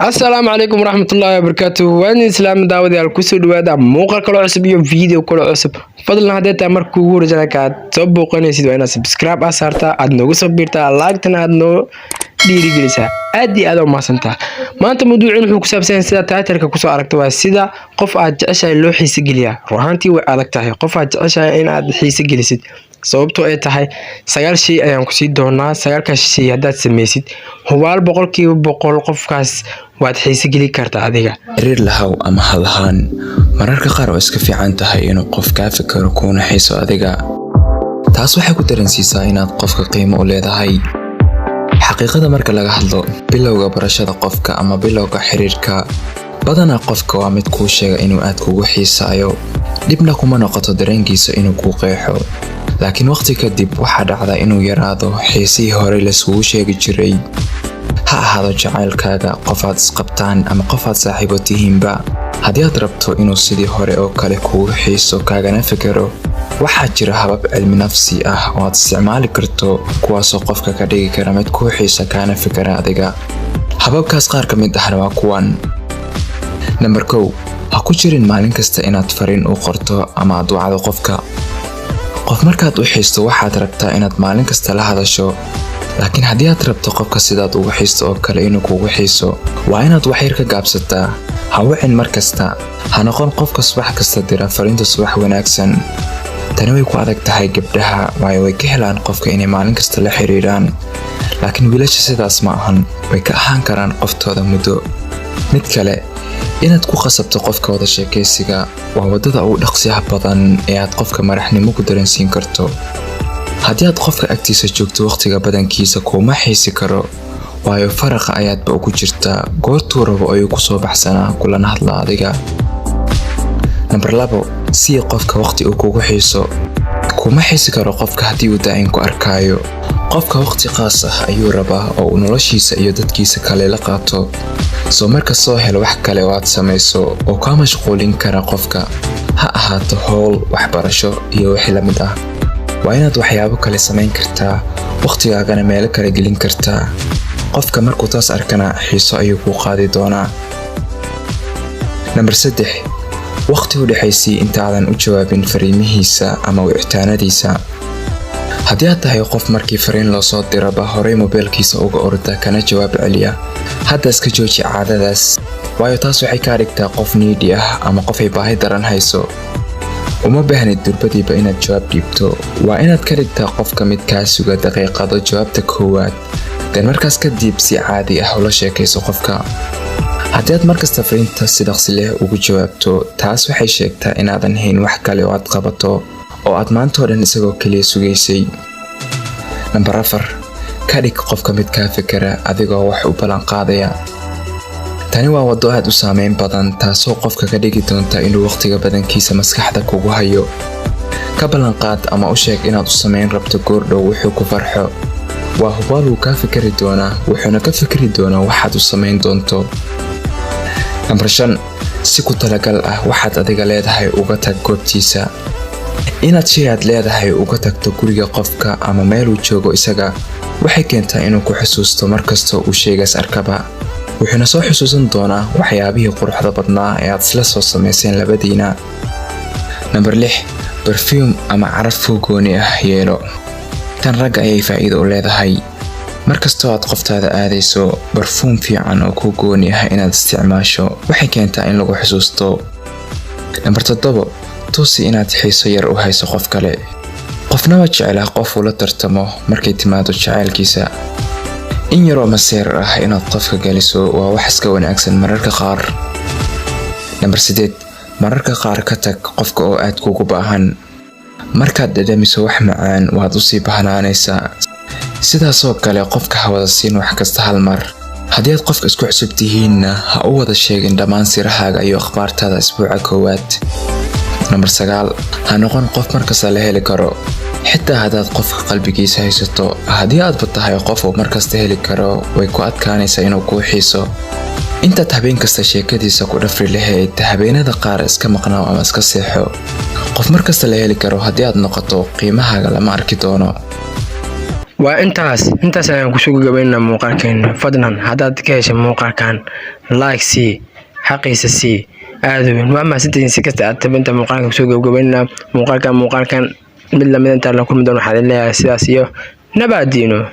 السلام عليكم ورحمة الله وبركاته وأنا إسلام داودي على كسر دوادا موقع كل عصب يو فيديو كل عصب فضلنا هذا تمر كور جناك تبو قناة سيدو أنا سبسكرايب أسارتا أدنو صبرتا لايك تنا أدنو ديري جلسة أدي أدو ما سنتا ما أنت موضوعين حكو سابسين سيدا تايتركا كسو أركتوا سيدا قف أجأشا لو حيس جليا روحانتي وألكتاهي قف أجأشا إن أد حيس جلسيد sababtoo ay tahay sagaal shay ayaan ku sii doonaa sagaalkaas shay haddaad samaysid hubaal boqolkiiba boqol qofkaas waad xiise geli kartaa adiga xiriir lahaw ama halahaan mararka qaar oo iska fiican tahay inuu qof ka fikiro kuna xiiso adiga taas waxay ku dareensiisaa inaad qofka qiimo u leedahay xaqiiqada marka laga hadlo bilowga barashada qofka ama bilowga xiriirka badanaa qofka waa mid kuu sheega inuu aad kugu xiisaayo dibna kuma noqoto dareenkiisa inuu kuu qeexo laakiin waqti kadib waxa dhacda inuu yaraado xiisii hore la soo sheegi jiray ha ahaado jacaylkaaga qofaad isqabtaan ama qofaad saaxiibo tihiinba haddii aad rabto inuu sidii hore oo kale kugu xiiso kaagana fikiro waxaa jira habab cilmi nafsi ah oo aad isticmaali karto kuwaasoo qofka ka dhigi kara mid kuu xiisa kaana fikira adiga hababkaas qaar ka mid ah waa kuwan number 1 ha ku jirin maalin kasta inaad fariin u qorto ama aad wacdo qofka qof markaad u xiisto waxaad rabtaa inaad maalin kasta la hadasho laakiin haddii aad rabto qofka sidaad ugu xiisto oo kale inuu kugu xiiso waa inaad wax yar ka gaabsataa ha wicin mar kasta ha noqon qofka subax kasta dira fariinta subax wanaagsan tani way ku adag tahay gabdhaha waayo way ka helaan qofka inay maalin kasta la xiriiraan laakiin wiilasha sidaas ma ahan way ka ahaan karaan qoftooda muddo mid kale inaad ku qasabto qofka wada sheekaysiga waa wadada ugu dhaqsiyaha badan ee aad qofka maraxnimo ku dareensiin karto haddii aad qofka agtiisa joogto waqtiga badankiisa kuma xiisi karo waayo faraqa ayaadba ugu jirta goortuu rabo ayuu ku soo baxsanaa kulana hadla adiga number 2 si qofka waqti uu kugu xiiso kuma xiisi karo qofka haddii uu daayin ku arkaayo qofka waqti qaas ah ayuu rabaa oo uu noloshiisa iyo dadkiisa kale la qaato soo marka soo helo wax kale oo aad samayso oo ka mashquulin kara qofka ha ahaato hawl waxbarasho iyo wixii la mid ah waa inaad waxyaabo kale samayn kartaa waqtigaagana meel kale gelin kartaa qofka markuu taas arkana xiiso ayuu ku qaadi doonaa number 3 waqti u dhaxaysii intaadan u jawaabin fariimihiisa ama wicitaanadiisa haddii aad tahay qof markii fariin loo soo diraba horey mobilkiisa uga orda kana jawaab celiya hadda iska jooji caadadaas waayo taas waxay ka dhigtaa qof needy ah ama qof ay baahi daran hayso uma baahnid durbadiiba inaad jawaab dhiibto waa inaad ka dhigtaa qofka mid kaa suga daqiiqado jawaabta koowaad dan markaas kadib si caadi ah ula sheekayso qofka haddii aad markasta fariinta si dhaqsi leh ugu jawaabto taas waxay sheegtaa inaadan hayn wax kale oo aad qabato oo aad maantoo dhan isagoo kaliya sugaysay number 4 ka dhig qofka mid kaa fikira adigoo wax u balan qaadaya tani waa wado aad u saameyn badan taasoo qofka ka dhigi doonta inuu waqtiga badankiisa maskaxda kugu hayo ka balan qaad ama u sheeg inaad u sameyn rabto goordhow wuxuu ku farxo waa hubaal uu kaa fikiri doonaa wuxuuna ka fikiri doonaa waxaad u sameyn doonto number 5 si ku talagal ah waxaad adiga leedahay uga tag goobtiisa inaad shay aad leedahay uga tagto guriga qofka ama meel uu joogo isaga waxay keentaa inuu ku xusuusto markasta uu shaygaas arkaba wuxuuna soo xusuusan doonaa waxyaabihii quruxda badnaa ee aad isla soo samayseen labadiina number 6 perfume ama caraf gooni ah yeelo tan rag ayay faa'iido u leedahay markastoo aad qoftaada aadayso perfume fiican oo ku gooni ah inaad isticmaasho waxay keentaa in lagu xusuusto number 7 tusi inaad xiiso yar u hayso qof kale qofna waa jecel qof uu la tartamo markay timaado jacaylkiisa in yaroo maseer ah inaad qofka galiso waa wax iska wanaagsan mararka qaar number 8 mararka qaar ka tag qofka oo aad kugu baahan markaad dhadhamiso wax macaan waad u sii bahnaanaysaa sidaasoo kale qofka ha wada siin wax kasta hal mar haddii aad qofka isku cusub tihiinna ha u wada sheegin dhammaan sirahaaga iyo akhbaartaada isbuuca koowaad number 9 ha noqon qof markasta la heli karo xitaa haddaad qofka qalbigiisa haysato haddii aadba tahay qof uu markasta heli karo way ku adkaanaysaa inuu kuu xiiso intaad habeen kasta sheekadiisa ku dhafri lahayd habeenada qaar iska maqnaaw ama iska seexo qof markasta la heli karo haddii aad noqoto qiimahaaga lama arki doono waa intaas ayaan ku soo gabaynaa muuqaalkeena. Fadlan haddaad ka heshay muuqaalkan like si xaqiisa si aadweyn waa ma sideen si kasta aad tabinta muuqaalka ku soo gabaynaa muuqaalkan mid la mid inta la kulmi doono waxaan leeyahay sidaas iyo nabadino.